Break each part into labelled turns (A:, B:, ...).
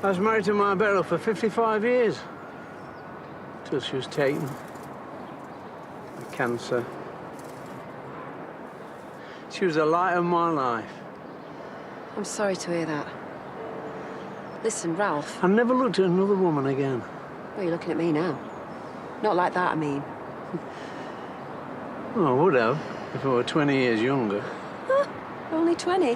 A: I was married to my Beryl for 55 years. Till she was taken. With cancer. She was the light of my life.
B: I'm sorry to hear that. Listen, Ralph.
A: I never looked at another woman again.
B: Well, you're looking at me now. Not like that, I mean.
A: Oh, I would have, if I were 20 years younger.
B: Huh? Only 20?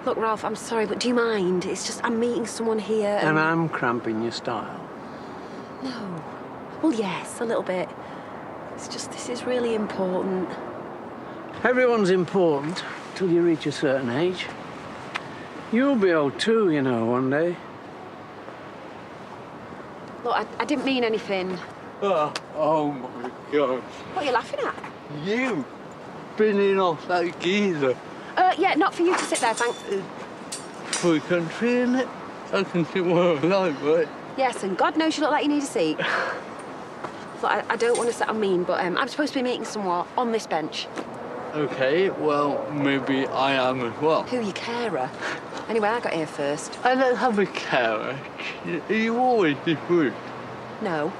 B: Look, Ralph, I'm sorry, but do you mind? It's just I'm meeting someone here
A: And I'm cramping your style.
B: No. Well, yes, a little bit. It's just this is really important.
A: Everyone's important till you reach a certain age. You'll be old too, you know, one day.
B: Look, I didn't mean anything.
A: Oh my God.
B: What are you laughing at?
A: You spinning off that geezer.
B: Yeah, not for you to sit there, thanks.
A: Free country, isn't it? I can sit where I like, right?
B: Yes, and God knows you look like you need a seat. Look, I don't want to sound mean, but I'm supposed to be meeting someone on this bench.
A: Okay, well, maybe I am as well.
B: Who, your carer? Anyway, I got here first.
A: I don't have a carer. Are you always this rude?
B: No.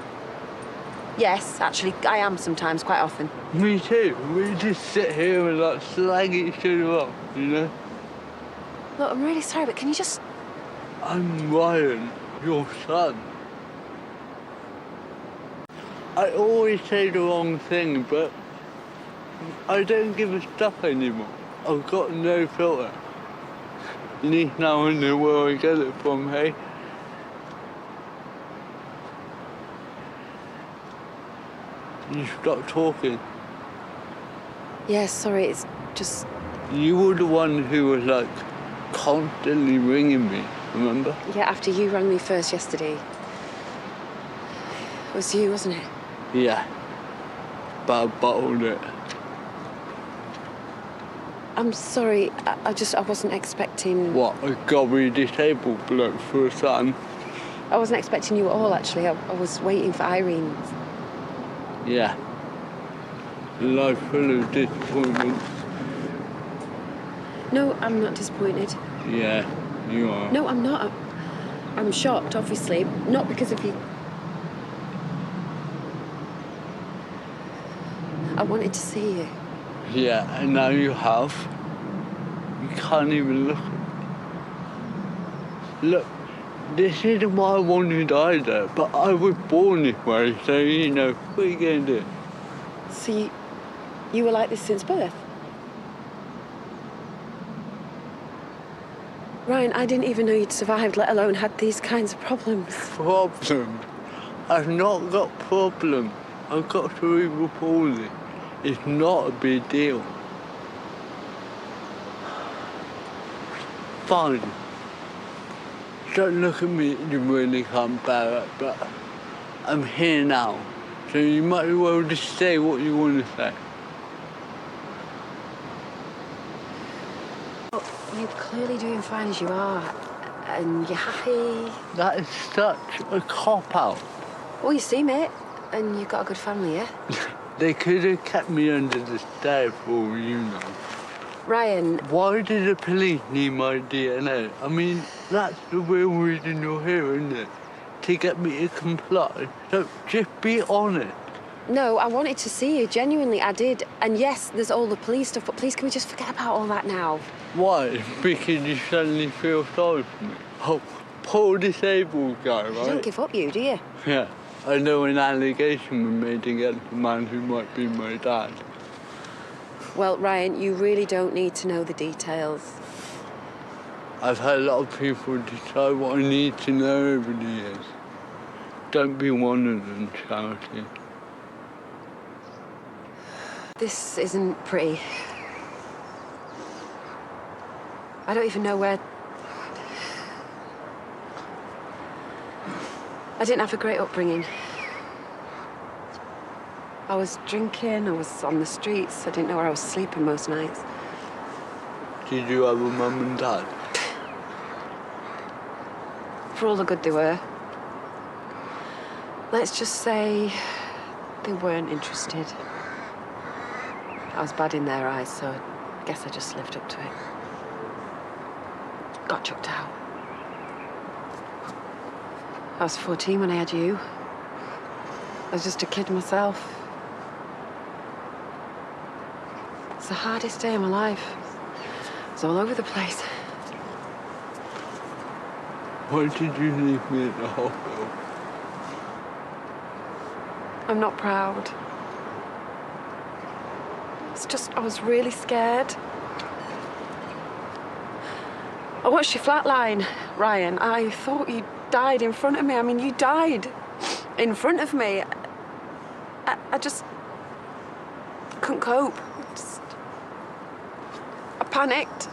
B: Yes, actually, I am sometimes, quite often.
A: Me too. We just sit here and like slag each other up, you know?
B: Look, I'm really sorry, but can you just...
A: I'm Ryan, your son. I always say the wrong thing, but I don't give a stuff anymore. I've got no filter. You need now and know where I get it from, hey? You stop talking.
B: Yeah, sorry, it's just...
A: You were the one who was, like, constantly ringing me, remember?
B: Yeah, after you rang me first yesterday. It was you, wasn't it?
A: Yeah. But I bottled it.
B: I'm sorry, I wasn't expecting...
A: What, a gobby disabled bloke for a son?
B: I wasn't expecting you at all, actually. I was waiting for Irene.
A: Yeah. Life full of disappointments.
B: No, I'm not disappointed.
A: Yeah, you are.
B: No, I'm not. I'm shocked, obviously. Not because of you. I wanted to see you.
A: Yeah, and now you have. You can't even look. Look, this isn't what I wanted either, but I was born this way, so, you know, what are you going to do?
B: So you were like this since birth? Ryan, I didn't even know you'd survived, let alone had these kinds of problems.
A: Problem? I've not got problem. I've got cerebral palsy. It's not a big deal. Fine. Don't look at me, you really can't bear it, but I'm here now. So you might as well just say what you want to say.
B: Well, you're clearly doing fine as you are, and you're happy.
A: That is such a cop-out.
B: Well, you seem it, and you've got a good family, yeah?
A: They could have kept me under the stairs for all you know.
B: Ryan...
A: Why did the police need my DNA? I mean, that's the real reason you're here, isn't it? To get me to comply. So just be honest.
B: No, I wanted to see you. Genuinely, I did. And yes, there's all the police stuff, but please, can we just forget about all that now?
A: Why? Because you suddenly feel sorry for me? Oh, poor disabled guy, right?
B: You don't give up, you, do you?
A: Yeah. I know an allegation was made against a man who might be my dad.
B: Well, Ryan, you really don't need to know the details.
A: I've had a lot of people decide what I need to know over the years. Don't be one of them, Charity.
B: This isn't pretty. I don't even know where... I didn't have a great upbringing. I was drinking, I was on the streets, I didn't know where I was sleeping most nights.
A: Did you have a mum and dad?
B: For all the good they were. Let's just say they weren't interested. I was bad in their eyes, so I guess I just lived up to it. Got chucked out. I was 14 when I had you. I was just a kid myself. It's the hardest day of my life. It's all over the place.
A: Why did you leave me in the hospital?
B: I'm not proud. It's just, I was really scared. I watched you flatline, Ryan. I thought you died in front of me. I mean, you died in front of me. I just couldn't cope. I panicked.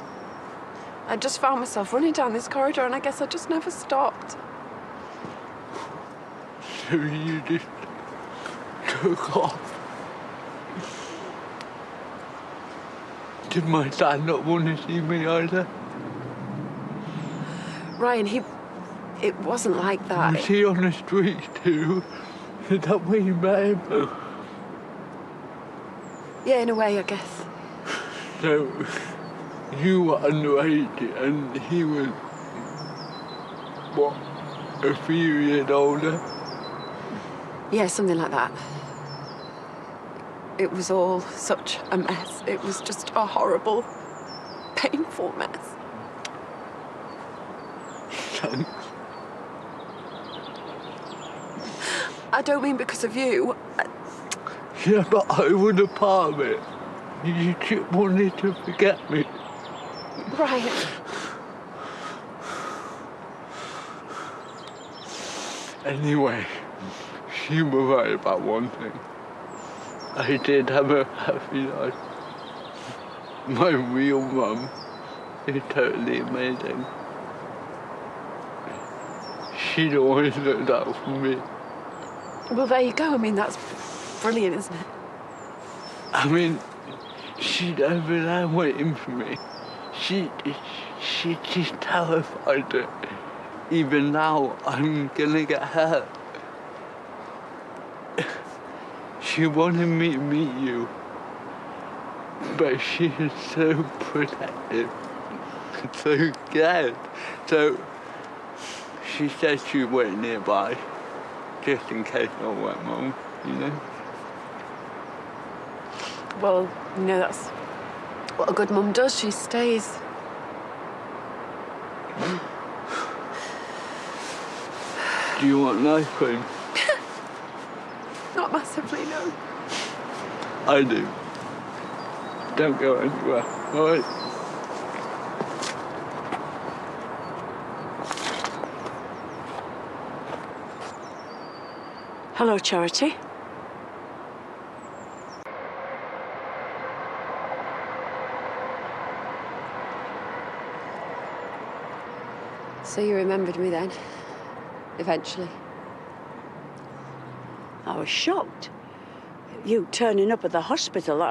B: I just found myself running down this corridor, and I guess I just never stopped.
A: So you just took off? Did my dad not want to see me either?
B: Ryan, it wasn't like that.
A: Was he on the street too? Is that where you met him?
B: Yeah, in a way, I guess.
A: So, you were underage and he was, what, a few years older?
B: Yeah, something like that. It was all such a mess. It was just a horrible, painful mess.
A: Thanks.
B: I don't mean because of you.
A: Yeah, but I was a part of it. You just wanted to forget me.
B: Ryan.
A: Anyway, you were right about one thing. I did have a happy life. My real mum is totally amazing. She'd always looked out for me.
B: Well, there you go. I mean, that's brilliant, isn't it?
A: I mean, she's over there waiting for me. She's terrified that even now I'm gonna get hurt. She wanted me to meet you, but she is so protective, so scared. So she said she'd wait nearby, just in case I went home, you know?
B: Well, you know, that's what a good mum does. She stays.
A: Do you want nice cream?
B: Not massively, no.
A: I do. Don't go anywhere, all right?
C: Hello, Charity.
B: So you remembered me then? Eventually?
C: I was shocked. You turning up at the hospital.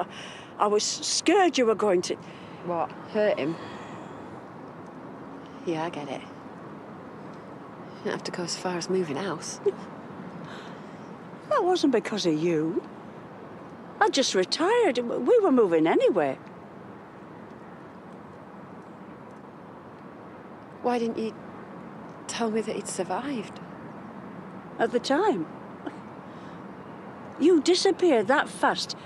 C: I was scared you were going to...
B: What? Hurt him? Yeah, I get it. You don't have to go as far as moving house.
C: That wasn't because of you. I just retired. We were moving anyway.
B: Why didn't you tell me that he'd survived?
C: At the time. You disappeared that fast.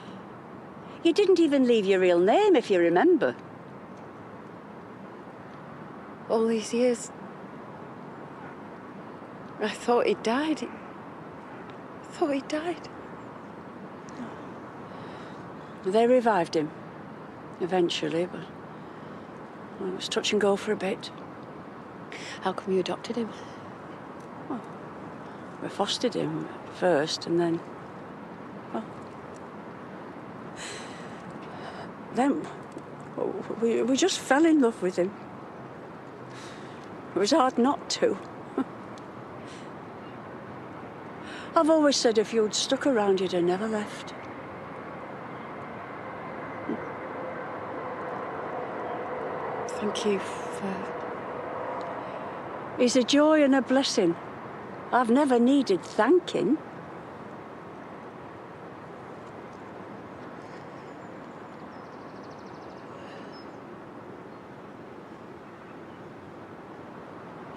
C: You didn't even leave your real name, if you remember.
B: All these years, I thought he'd died. I thought he died.
C: They revived him, eventually, but it was touch and go for a bit.
B: How come you adopted him?
C: Well, we fostered him first, and then... Well... Then we just fell in love with him. It was hard not to. I've always said if you'd stuck around, you'd have never left.
B: Thank you for...
C: He's a joy and a blessing. I've never needed thanking.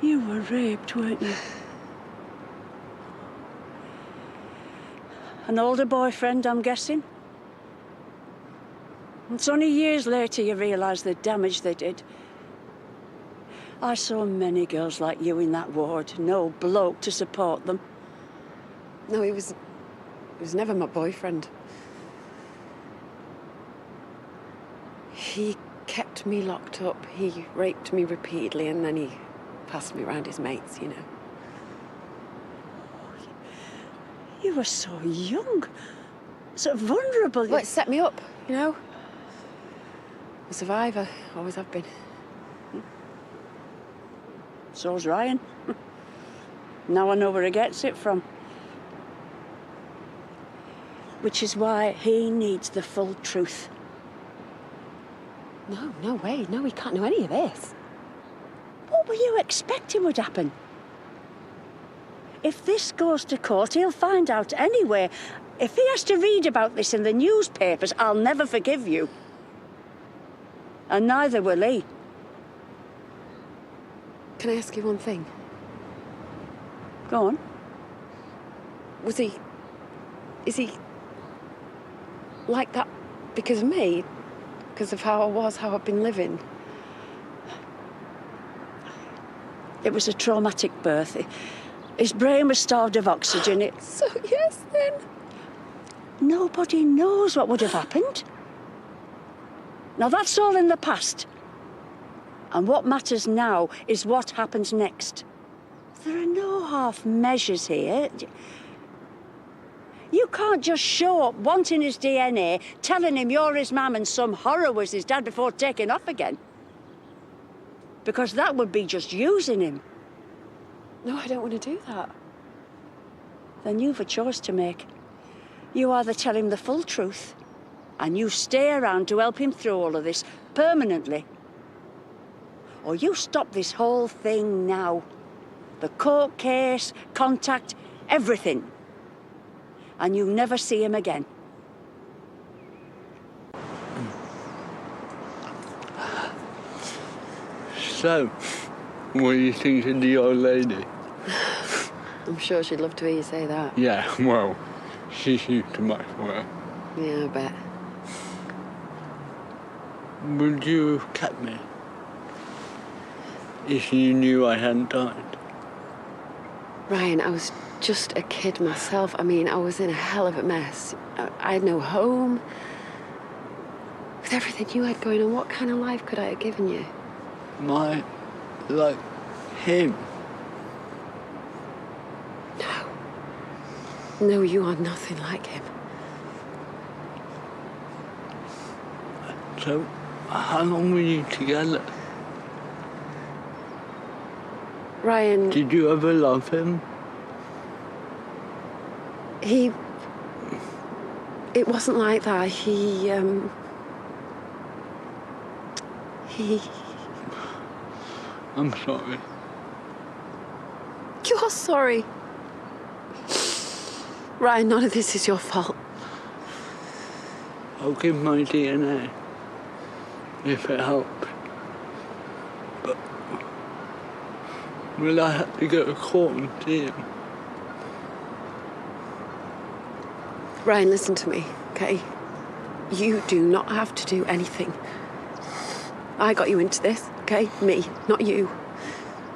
C: You were raped, weren't you? An older boyfriend, I'm guessing? It's only years later you realise the damage they did. I saw many girls like you in that ward. No bloke to support them.
B: No, he was never my boyfriend. He kept me locked up. He raped me repeatedly and then he passed me around his mates, you know.
C: You were so young, so vulnerable.
B: Well, it set me up, you know. A survivor, always have been.
C: So's Ryan. Now I know where he gets it from. Which is why he needs the full truth.
B: No way. No, he can't know any of this.
C: What were you expecting would happen? If this goes to court, he'll find out anyway. If he has to read about this in the newspapers, I'll never forgive you. And neither will he.
B: Can I ask you one thing?
C: Go on.
B: Is he like that because of me? Because of how I was, how I've been living?
C: It was a traumatic birth. His brain was starved of oxygen.
B: So, yes, then.
C: Nobody knows what would have happened. Now, that's all in the past. And what matters now is what happens next. There are no half measures here. You can't just show up wanting his DNA, telling him you're his mum and some horror was his dad before taking off again. Because that would be just using him.
B: No, I don't want to do that.
C: Then you've a choice to make. You either tell him the full truth and you stay around to help him through all of this permanently, or you stop this whole thing now. The court case, contact, everything. And you never see him again.
A: So, what do you think of the old lady?
B: I'm sure she'd love to hear you say that.
A: Yeah, well, she seems to much well.
B: Yeah, I bet.
A: Would you have kept me if you knew I hadn't died?
B: Ryan, I was just a kid myself. I mean, I was in a hell of a mess. I had no home. With everything you had going on, what kind of life could I have given you?
A: Like him.
B: No, you are nothing like him.
A: So, how long were you together?
B: Ryan...
A: Did you ever love him?
B: It wasn't like that. He...
A: I'm sorry.
B: You're sorry. Ryan, none of this is your fault.
A: I'll give my DNA if it helps. But will I have to go to court and see him?
B: Ryan, listen to me, okay? You do not have to do anything. I got you into this, okay? Me, not you.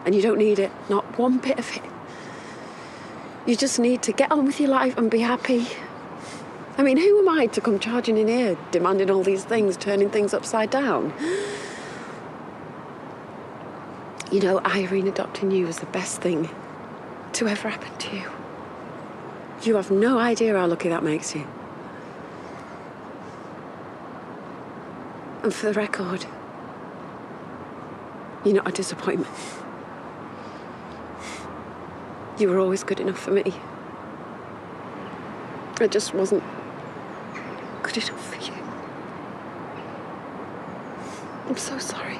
B: And you don't need it, not one bit of it. You just need to get on with your life and be happy. I mean, who am I to come charging in here, demanding all these things, turning things upside down? You know, Irene adopting you was the best thing to ever happen to you. You have no idea how lucky that makes you. And for the record, you're not a disappointment. You were always good enough for me. I just wasn't good enough for you. I'm so sorry.